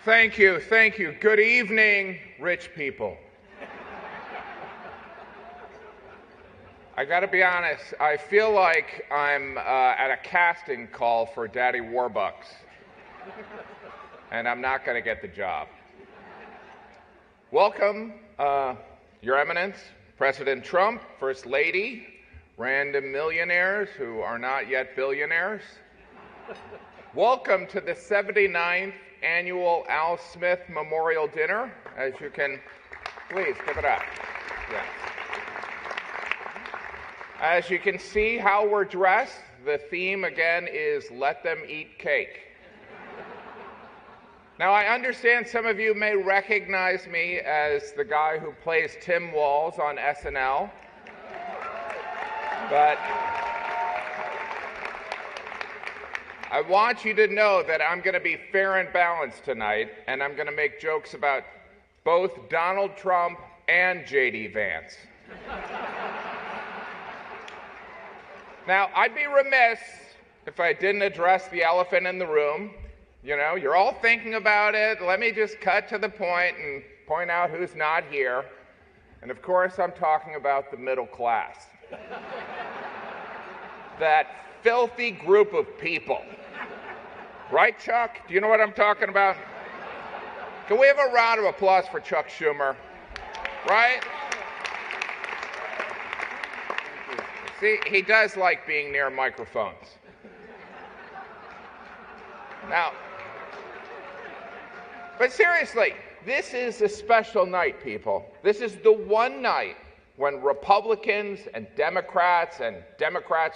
Thank you. Good evening, rich people. I gotta be honest, I feel like I'm at a casting call for Daddy Warbucks, and I'm not gonna get the job. Welcome, Your Eminence, President Trump, First Lady, random millionaires who are not yet billionaires. Welcome to the 79th Annual Al Smith Memorial Dinner. As you can, please give it up. Yes. As you can see how we're dressed, the theme again is let them eat cake. Now I understand some of you may recognize me as the guy who plays Tim Walz on SNL, but I want you to know that I'm going to be fair and balanced tonight, and I'm going to make jokes about both Donald Trump and J.D. Vance. Now, I'd be remiss if I didn't address the elephant in the room. You know, you're all thinking about it. Let me just cut to the point and point out who's not here. And of course, I'm talking about the middle class. That filthy group of people. Right, Chuck? Do you know what I'm talking about? Can we have a round of applause for Chuck Schumer? Right? See, he does like being near microphones. Now, but seriously, this is a special night, people. This is the one night when Republicans and Democrats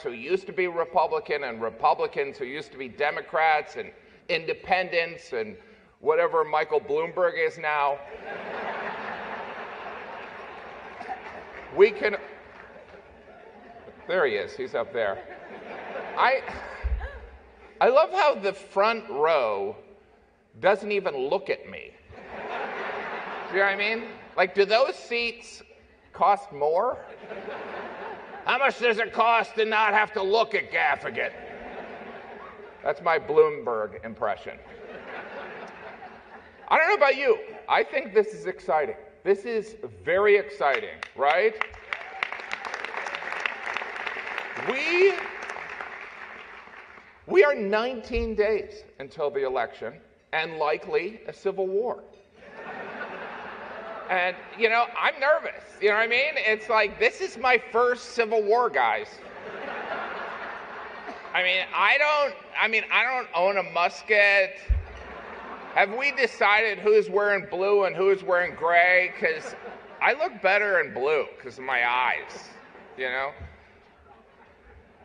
who used to be Republican and Republicans who used to be Democrats and independents and whatever Michael Bloomberg is now, we can, there he is, he's up there. I love how the front row doesn't even look at me. See what I mean? Like, do those seats cost more? How much does it cost to not have to look at Gaffigan? That's my Bloomberg impression. I don't know about you. I think this is exciting. This is very exciting, right? We are 19 days until the election and likely a civil war. And, you know, I'm nervous. You know what I mean? It's like, this is my first Civil War, guys. I don't own a musket. Have we decided who's wearing blue and who's wearing gray? Because I look better in blue because of my eyes, you know?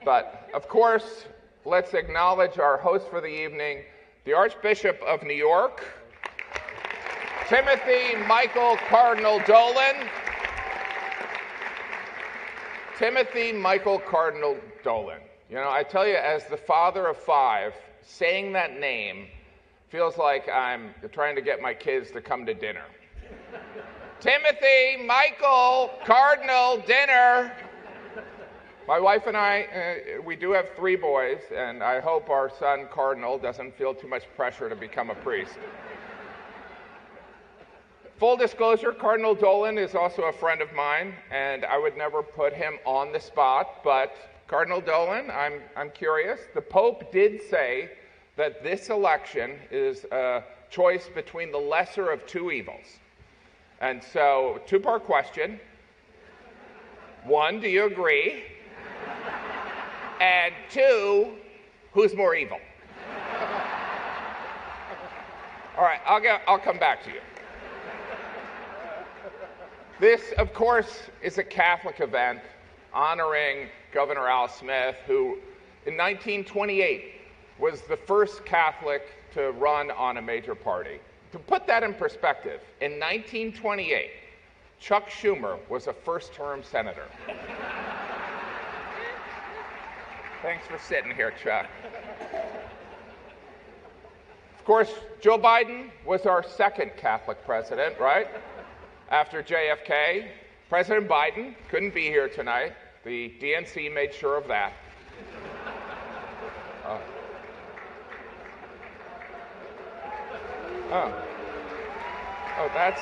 But, of course, let's acknowledge our host for the evening, the Archbishop of New York, Timothy Michael Cardinal Dolan. Timothy Michael Cardinal Dolan. You know, I tell you, as the father of 5, saying that name feels like I'm trying to get my kids to come to dinner. Timothy Michael Cardinal dinner. My wife and I, we do have 3 boys, and I hope our son Cardinal doesn't feel too much pressure to become a priest. Full disclosure, Cardinal Dolan is also a friend of mine, and I would never put him on the spot, but Cardinal Dolan, I'm curious. The Pope did say that this election is a choice between the lesser of 2 evils. And so, 2-part question. 1, do you agree? And 2, who's more evil? All right, I'll come back to you. This, of course, is a Catholic event honoring Governor Al Smith, who in 1928 was the first Catholic to run on a major party. To put that in perspective, in 1928, Chuck Schumer was a first-term senator. Thanks for sitting here, Chuck. Of course, Joe Biden was our second Catholic president, right? After JFK. President Biden couldn't be here tonight. The DNC made sure of that. Oh. Oh, that's...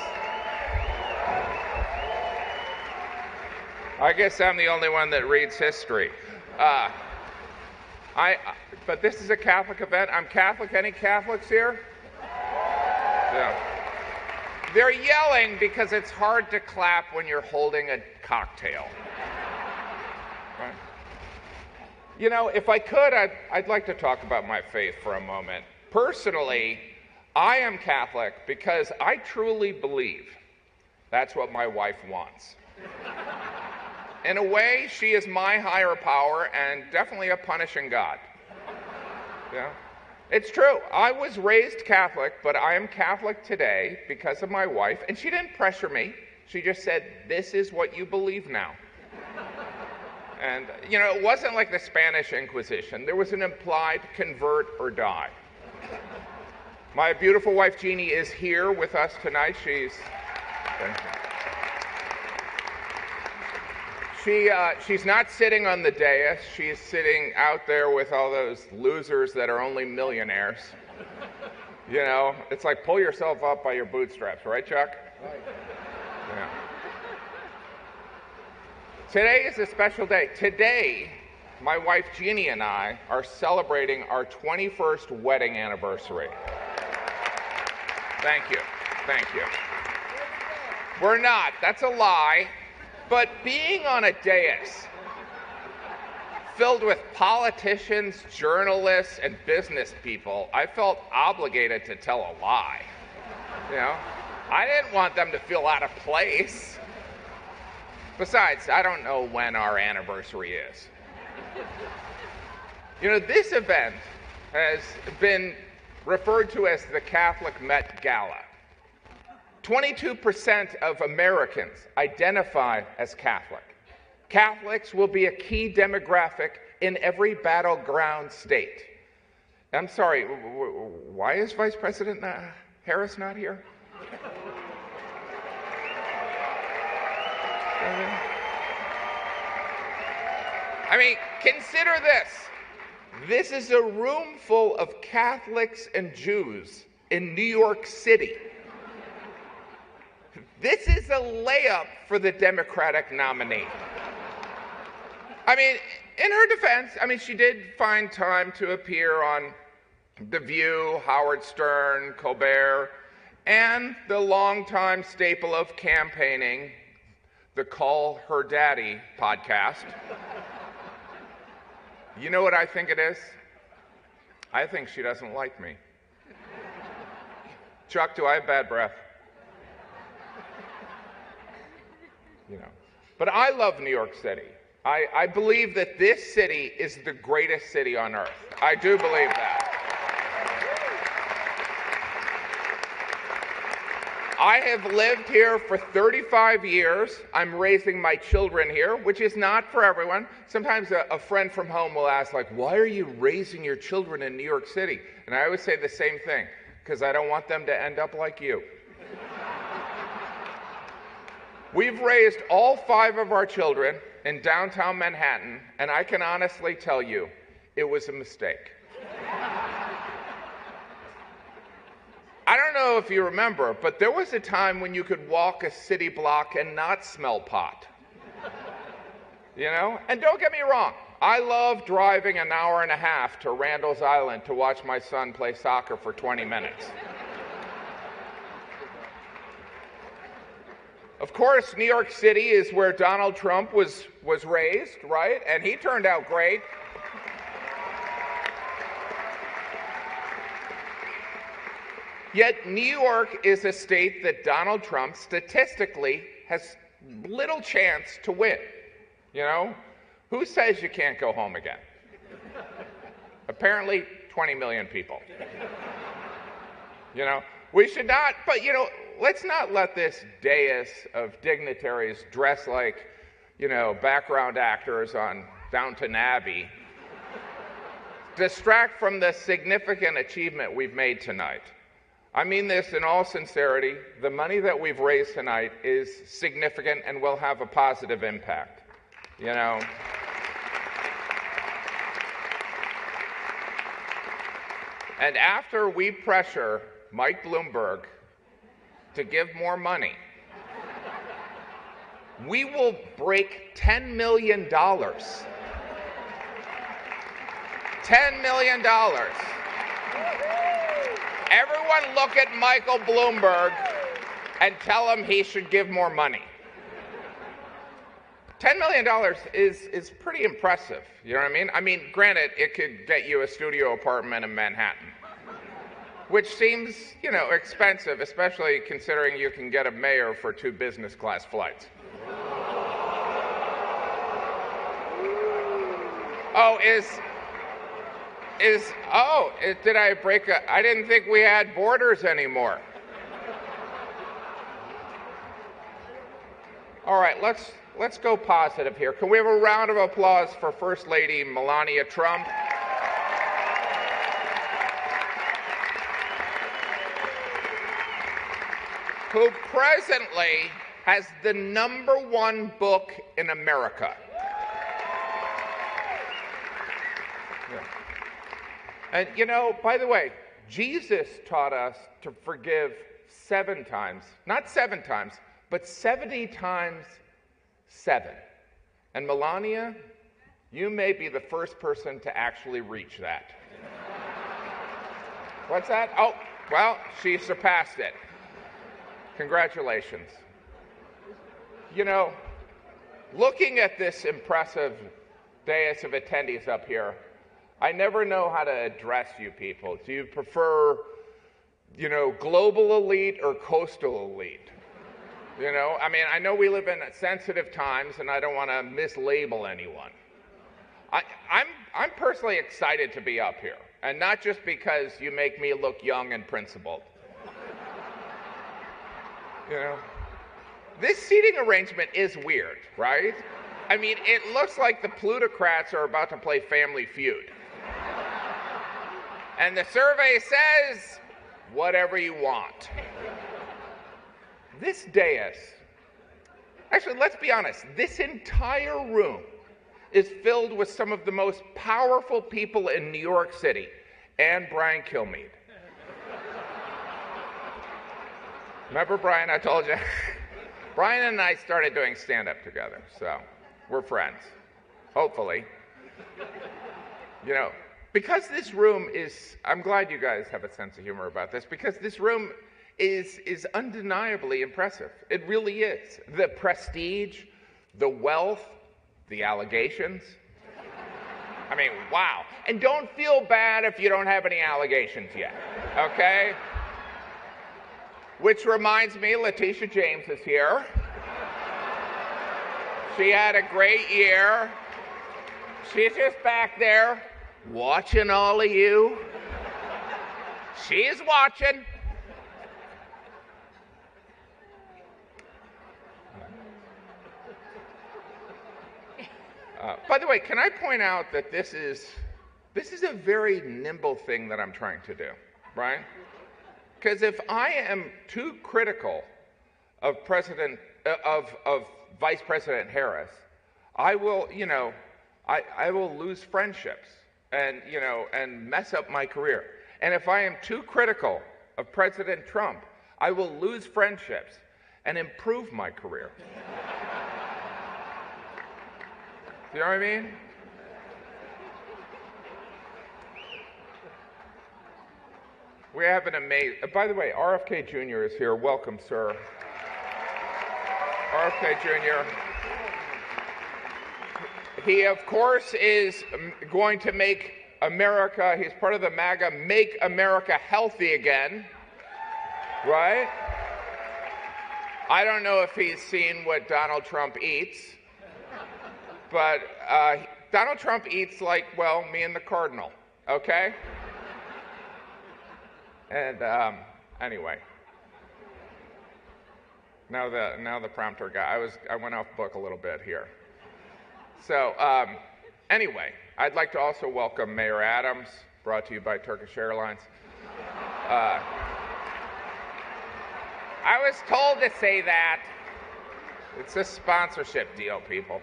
I guess I'm the only one that reads history. But this is a Catholic event. I'm Catholic. Any Catholics here? Yeah. They're yelling because it's hard to clap when you're holding a cocktail. Right? You know, if I could, I'd like to talk about my faith for a moment. Personally, I am Catholic because I truly believe that's what my wife wants. In a way, she is my higher power and definitely a punishing God. Yeah. It's true. I was raised Catholic, but I am Catholic today because of my wife, and she didn't pressure me. She just said, this is what you believe now. And, you know, it wasn't like the Spanish Inquisition. There was an implied convert or die. My beautiful wife, Jeannie, is here with us tonight. She's not sitting on the dais. She's sitting out there with all those losers that are only millionaires. You know, it's like pull yourself up by your bootstraps, right, Chuck? Right. Yeah. Today is a special day. Today, my wife Jeannie and I are celebrating our 21st wedding anniversary. Thank you. Thank you. We're not. That's a lie. But being on a dais filled with politicians, journalists, and business people, I felt obligated to tell a lie. You know, I didn't want them to feel out of place. Besides, I don't know when our anniversary is. You know, this event has been referred to as the Catholic Met Gala. 22% of Americans identify as Catholic. Catholics will be a key demographic in every battleground state. I'm sorry, why is Vice President Harris not here? I mean, consider this. This is a room full of Catholics and Jews in New York City. This is a layup for the Democratic nominee. I mean, in her defense, I mean, she did find time to appear on The View, Howard Stern, Colbert, and the longtime staple of campaigning, the Call Her Daddy podcast. You know what I think it is? I think she doesn't like me. Chuck, do I have bad breath? You know. But I love New York City. I believe that this city is the greatest city on earth. I do believe that. I have lived here for 35 years. I'm raising my children here, which is not for everyone. Sometimes a friend from home will ask, like, why are you raising your children in New York City? And I always say the same thing, because I don't want them to end up like you. We've raised all 5 of our children in downtown Manhattan, and I can honestly tell you, it was a mistake. I don't know if you remember, but there was a time when you could walk a city block and not smell pot. You know? And don't get me wrong, I love driving an hour and a half to Randall's Island to watch my son play soccer for 20 minutes. Of course, New York City is where Donald Trump was raised, right? And he turned out great. Yet New York is a state that Donald Trump statistically has little chance to win. You know? Who says you can't go home again? Apparently 20 million people. You know? We should not, but you know, let's not let this dais of dignitaries dressed like, you know, background actors on Downton Abbey distract from the significant achievement we've made tonight. I mean this in all sincerity. The money that we've raised tonight is significant and will have a positive impact. You know? And after we pressure Mike Bloomberg, to give more money, we will break $10 million. $10 million. Everyone look at Michael Bloomberg and tell him he should give more money. $10 million is pretty impressive, you know what I mean? I mean, granted, it could get you a studio apartment in Manhattan, which seems, you know, expensive, especially considering you can get a mayor for 2 business class flights. Did I break I didn't think we had borders anymore. All right, let's go positive here. Can we have a round of applause for First Lady Melania Trump? Who presently has the #1 book in America. Yeah. And you know, by the way, Jesus taught us to forgive 7 times, not 7 times, but 70 times 7. And Melania, you may be the first person to actually reach that. What's that? Oh, well, she surpassed it. Congratulations. You know, looking at this impressive dais of attendees up here, I never know how to address you people. Do you prefer, you know, global elite or coastal elite? You know, I mean, I know we live in sensitive times, and I don't want to mislabel anyone. I'm personally excited to be up here, and not just because you make me look young and principled. You know, this seating arrangement is weird, right? I mean, it looks like the plutocrats are about to play Family Feud. And the survey says, whatever you want. This dais, actually, let's be honest, this entire room is filled with some of the most powerful people in New York City, and Brian Kilmeade. Remember Brian, I told you? Brian and I started doing stand-up together, so we're friends, hopefully. You know, because this room is, I'm glad you guys have a sense of humor about this, because this room is undeniably impressive. It really is. The prestige, the wealth, the allegations. I mean, wow. And don't feel bad if you don't have any allegations yet, okay? Which reminds me, Letitia James is here. She had a great year. She's just back there watching all of you. She's watching. By the way, can I point out that this is a very nimble thing that I'm trying to do, right? Because if I am too critical of Vice President Harris, I will, you know, I will lose friendships and, you know, and mess up my career. And if I am too critical of President Trump, I will lose friendships and improve my career. You know what I mean? We have an amazing, by the way, RFK Jr. is here. Welcome, sir. RFK Jr. He, of course, is going to make America, he's part of the MAGA, Make America Healthy Again, right? I don't know if he's seen what Donald Trump eats, but Donald Trump eats like, well, me and the Cardinal, okay? And anyway, now the prompter guy. I went off book a little bit here. So anyway, I'd like to also welcome Mayor Adams, brought to you by Turkish Airlines. I was told to say that. It's a sponsorship deal, people.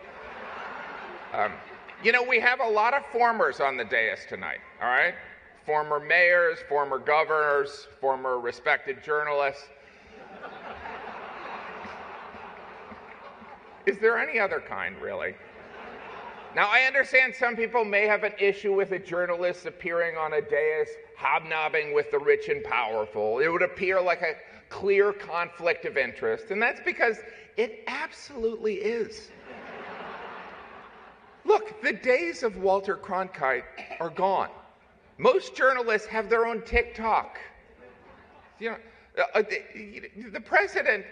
You know, we have a lot of formers on the dais tonight, all right? former mayors, former governors, former respected journalists. Is there any other kind, really? Now, I understand some people may have an issue with a journalist appearing on a dais, hobnobbing with the rich and powerful. It would appear like a clear conflict of interest, and that's because it absolutely is. Look, the days of Walter Cronkite are gone. Most journalists have their own TikTok. You know, the President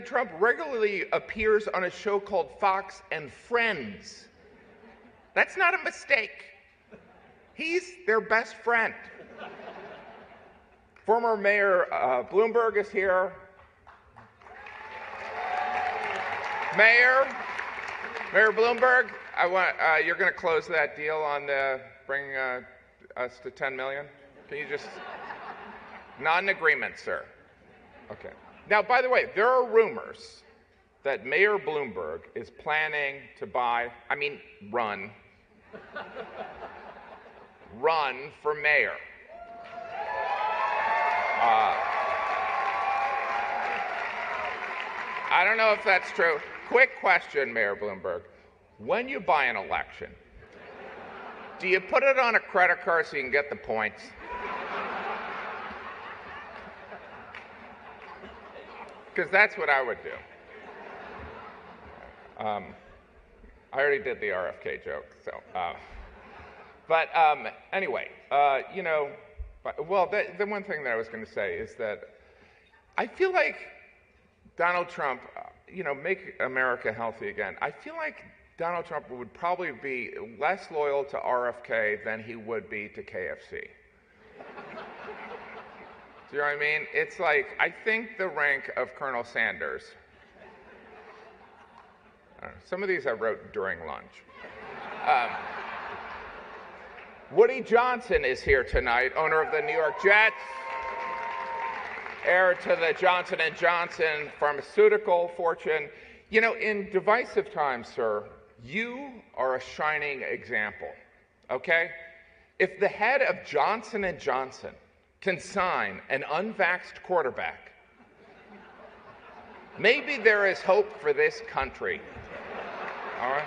Trump regularly appears on a show called Fox and Friends. That's not a mistake. He's their best friend. Former Mayor Bloomberg is here. Mayor Bloomberg, you're going to close that deal on bringing us to 10 million? Can you just, not an agreement, sir. Okay. Now, by the way, there are rumors that Mayor Bloomberg is planning to run for mayor. I don't know if that's true. Quick question, Mayor Bloomberg. When you buy an election, do you put it on a credit card so you can get the points? Because that's what I would do. I already did the RFK joke, so. Anyway, the one thing that I was going to say is that I feel like Donald Trump, make America healthy again. I feel like Donald Trump would probably be less loyal to RFK than he would be to KFC. Do you know what I mean? It's like, I think the rank of Colonel Sanders. Some of these I wrote during lunch. Woody Johnson is here tonight, owner of the New York Jets, heir to the Johnson & Johnson pharmaceutical fortune. In divisive times, sir, you are a shining example, okay? If the head of Johnson & Johnson can sign an unvaxxed quarterback, maybe there is hope for this country. All right?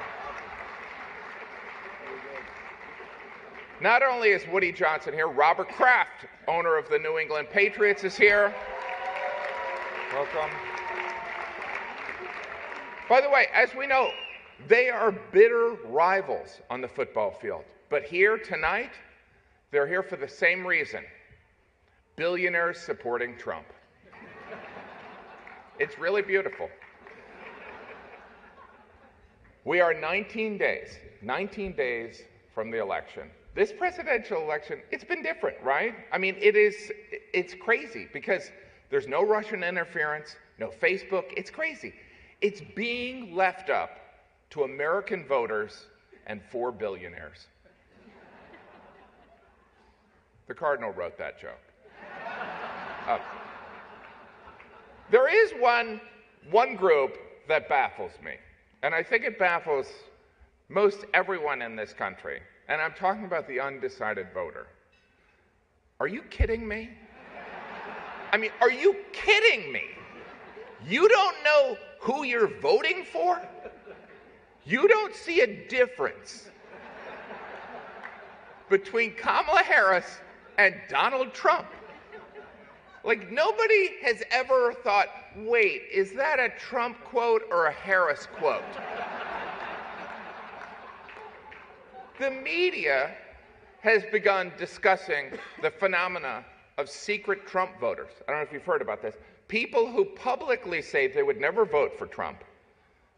Not only is Woody Johnson here, Robert Kraft, owner of the New England Patriots, is here. Welcome. By the way, as we know, they are bitter rivals on the football field. But here tonight, they're here for the same reason. Billionaires supporting Trump. It's really beautiful. We are 19 days from the election. This presidential election, it's been different, right? I mean, it's crazy because there's no Russian interference, no Facebook. It's crazy. It's being left up to American voters and 4 billionaires. The Cardinal wrote that joke. There is one group that baffles me, and I think it baffles most everyone in this country, and I'm talking about the undecided voter. Are you kidding me? I mean, are you kidding me? You don't know who you're voting for? You don't see a difference between Kamala Harris and Donald Trump. Like, nobody has ever thought, wait, is that a Trump quote or a Harris quote? The media has begun discussing the phenomena of secret Trump voters. I don't know if you've heard about this. People who publicly say they would never vote for Trump,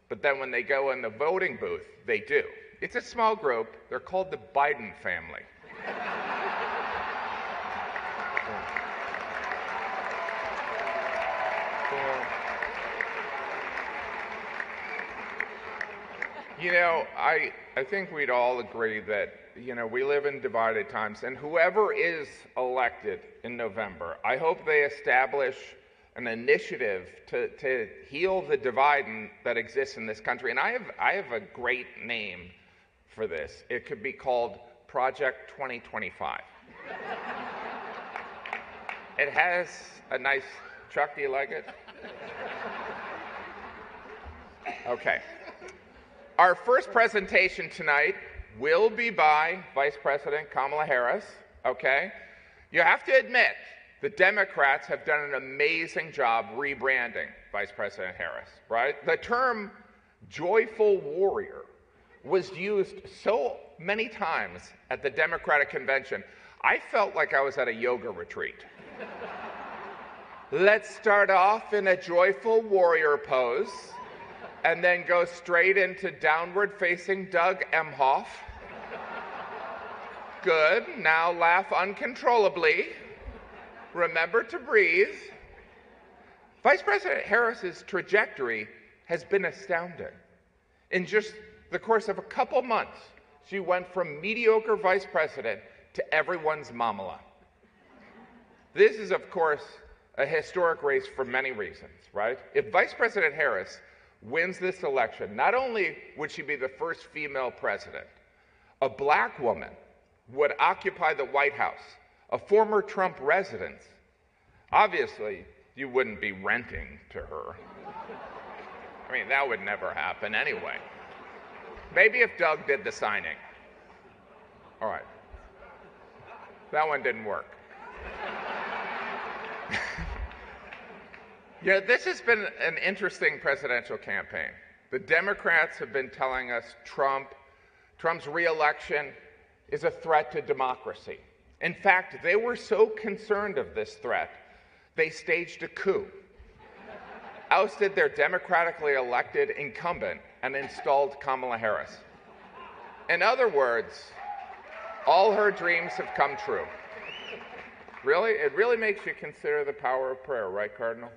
but then when they go in the voting booth, they do. It's a small group. They're called the Biden family. I think we'd all agree that, we live in divided times, and whoever is elected in November, I hope they establish an initiative to heal the divide that exists in this country. And I have a great name for this. It could be called Project 2025. It has a nice, Chuck, do you like it? Okay. Our first presentation tonight will be by Vice President Kamala Harris, okay? You have to admit, the Democrats have done an amazing job rebranding Vice President Harris, right? The term joyful warrior was used so many times at the Democratic convention, I felt like I was at a yoga retreat. Let's start off in a joyful warrior pose and then go straight into downward facing Doug Emhoff. Good. Now laugh uncontrollably. Remember to breathe. Vice President Harris's trajectory has been astounding. In just the course of a couple months, she went from mediocre vice president to everyone's mamala. This is, of course, a historic race for many reasons, right? If Vice President Harris wins this election, not only would she be the first female president, a black woman would occupy the White House, a former Trump resident. Obviously, you wouldn't be renting to her. I mean, that would never happen anyway. Maybe if Doug did the signing. All right. That one didn't work. You know, this has been an interesting presidential campaign. The Democrats have been telling us Trump's re-election is a threat to democracy. In fact, they were so concerned of this threat, they staged a coup, ousted their democratically elected incumbent, and installed Kamala Harris. In other words, all her dreams have come true. Really? It really makes you consider the power of prayer, right, Cardinal?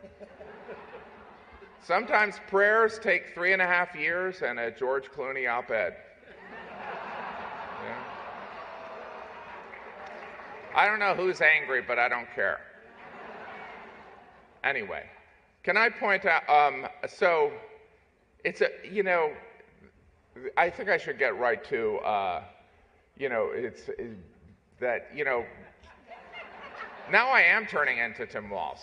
Sometimes prayers take 3.5 years and a George Clooney op-ed. Yeah. I don't know who's angry, but I don't care. Anyway, can I point out, so it's a, you know, I think I should get right to, now I am turning into Tim Walz.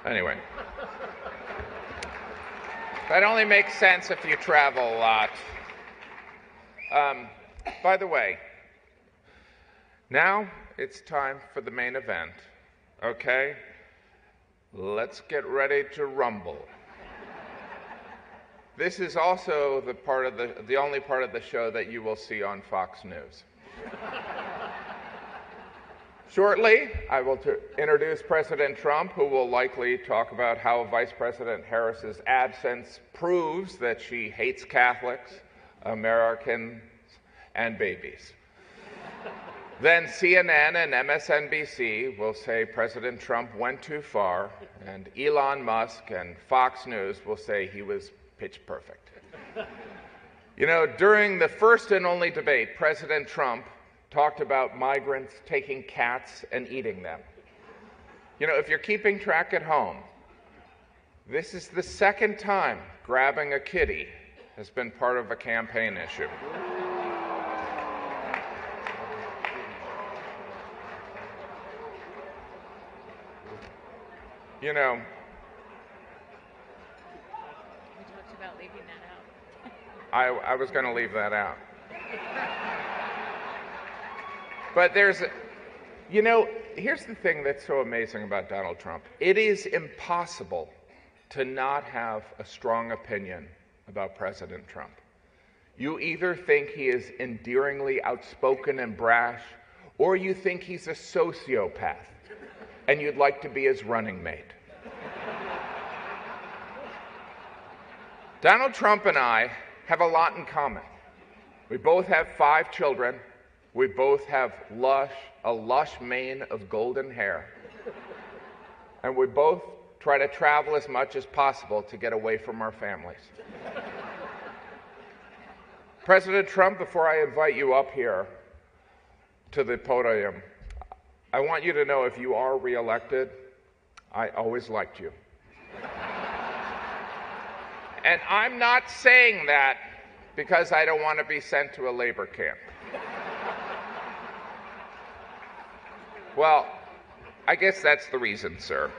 Anyway. That only makes sense if you travel a lot. By the way, now it's time for the main event, okay? Let's get ready to rumble. This is also the only part of the show that you will see on Fox News. Shortly, I will introduce President Trump, who will likely talk about how Vice President Harris's absence proves that she hates Catholics, Americans, and babies. Then CNN and MSNBC will say President Trump went too far, and Elon Musk and Fox News will say he was pitch perfect. You know, during the first and only debate, President Trump talked about migrants taking cats and eating them. You know, if you're keeping track at home, this is the second time grabbing a kitty has been part of a campaign issue. You know, we talked about leaving that out. I was going to leave that out. But there's, you know, here's the thing that's so amazing about Donald Trump. It is impossible to not have a strong opinion about President Trump. You either think he is endearingly outspoken and brash, or you think he's a sociopath, and you'd like to be his running mate. Donald Trump and I have a lot in common. We both have 5 children. We both have a lush mane of golden hair. And we both try to travel as much as possible to get away from our families. President Trump, before I invite you up here to the podium, I want you to know if you are reelected, I always liked you. And I'm not saying that Because I don't want to be sent to a labor camp. Well, I guess that's the reason, sir.